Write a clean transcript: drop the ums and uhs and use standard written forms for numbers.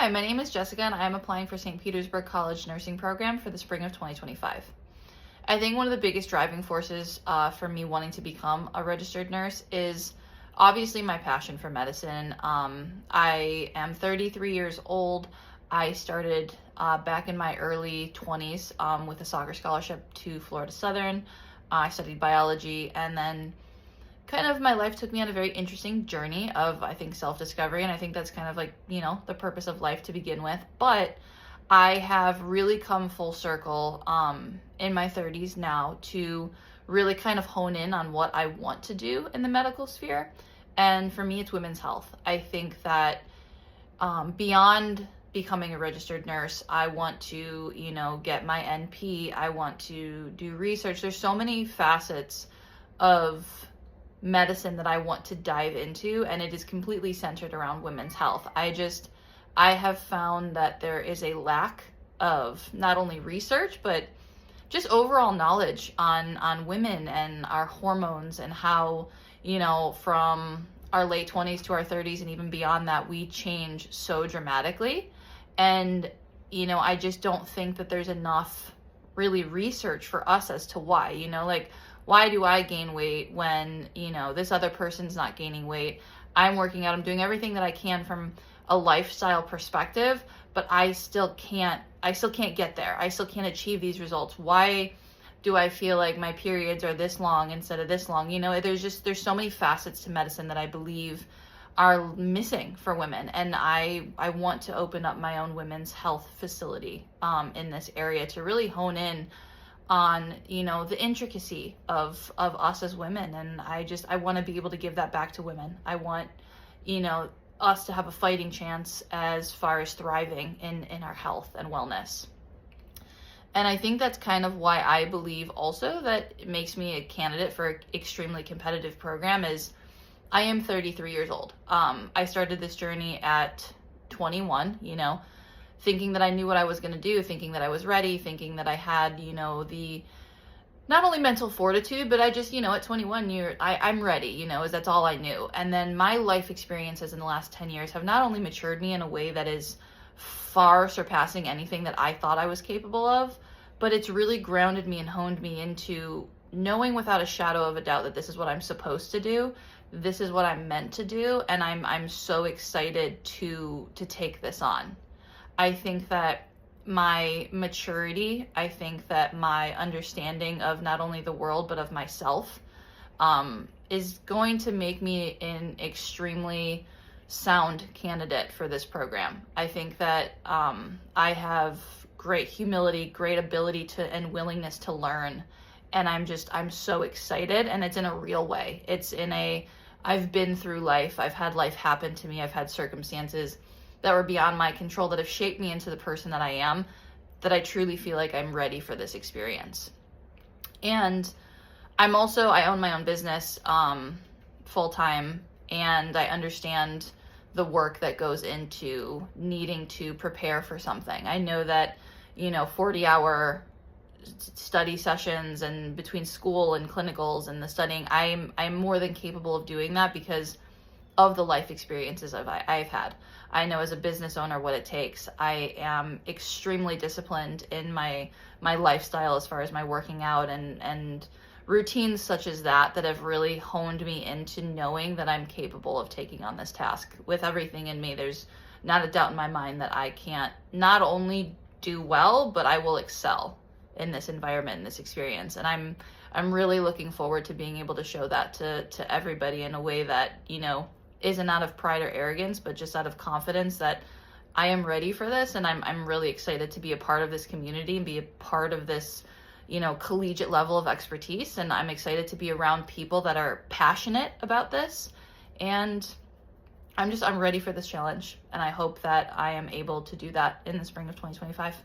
Hi, my name is Jessica and I am applying for St. Petersburg College nursing program for the spring of 2025. I think one of the biggest driving forces for me wanting to become a registered nurse is obviously my passion for medicine. I am 33 years old. I started back in my early 20s with a soccer scholarship to Florida Southern. I studied biology, and then kind of my life took me on a very interesting journey of, I think, self-discovery. And I think that's kind of like, the purpose of life to begin with. But I have really come full circle in my 30s now to really kind of hone in on what I want to do in the medical sphere. And for me, it's women's health. I think that beyond becoming a registered nurse, I want to, get my NP. I want to do research. There's so many facets of medicine that I want to dive into, and it is completely centered around women's health. I have found that there is a lack of not only research, but just overall knowledge on women and our hormones and how, from our late 20s to our 30s and even beyond that, we change so dramatically. And, I just don't think that there's enough really research for us as to why, why do I gain weight when, this other person's not gaining weight? I'm working out, I'm doing everything that I can from a lifestyle perspective, but I still can't get there. I still can't achieve these results. Why do I feel like my periods are this long instead of this long? There's so many facets to medicine that I believe are missing for women. And I want to open up my own women's health facility in this area to really hone in on, the intricacy of us as women. And I want to be able to give that back to women. I want, us to have a fighting chance as far as thriving in our health and wellness. And I think that's kind of why I believe also that it makes me a candidate for an extremely competitive program is I am 33 years old. I started this journey at 21, thinking that I knew what I was going to do, thinking that I was ready, thinking that I had, the not only mental fortitude, but I just, at 21, I'm ready, that's all I knew. And then my life experiences in the last 10 years have not only matured me in a way that is far surpassing anything that I thought I was capable of, but it's really grounded me and honed me into knowing without a shadow of a doubt that this is what I'm supposed to do. This is what I'm meant to do. And I'm so excited to take this on. I think that my maturity, I think that my understanding of not only the world, but of myself, is going to make me an extremely sound candidate for this program. I think that I have great humility, great ability to, and willingness to learn. And I'm so excited, and it's in a real way. I've been through life. I've had life happen to me. I've had circumstances that were beyond my control that have shaped me into the person that I am, that I truly feel like I'm ready for this experience. And I own my own business full-time, and I understand the work that goes into needing to prepare for something. I know that, 40-hour study sessions and between school and clinicals and the studying, I'm more than capable of doing that because of the life experiences I've had. I know as a business owner what it takes. I am extremely disciplined in my lifestyle as far as my working out and routines such as that have really honed me into knowing that I'm capable of taking on this task with everything in me. There's not a doubt in my mind that I can't not only do well, but I will excel in this environment, in this experience. And I'm really looking forward to being able to show that to everybody in a way that, isn't out of pride or arrogance, but just out of confidence that I am ready for this. And I'm really excited to be a part of this community and be a part of this, collegiate level of expertise. And I'm excited to be around people that are passionate about this. And I'm ready for this challenge. And I hope that I am able to do that in the spring of 2025.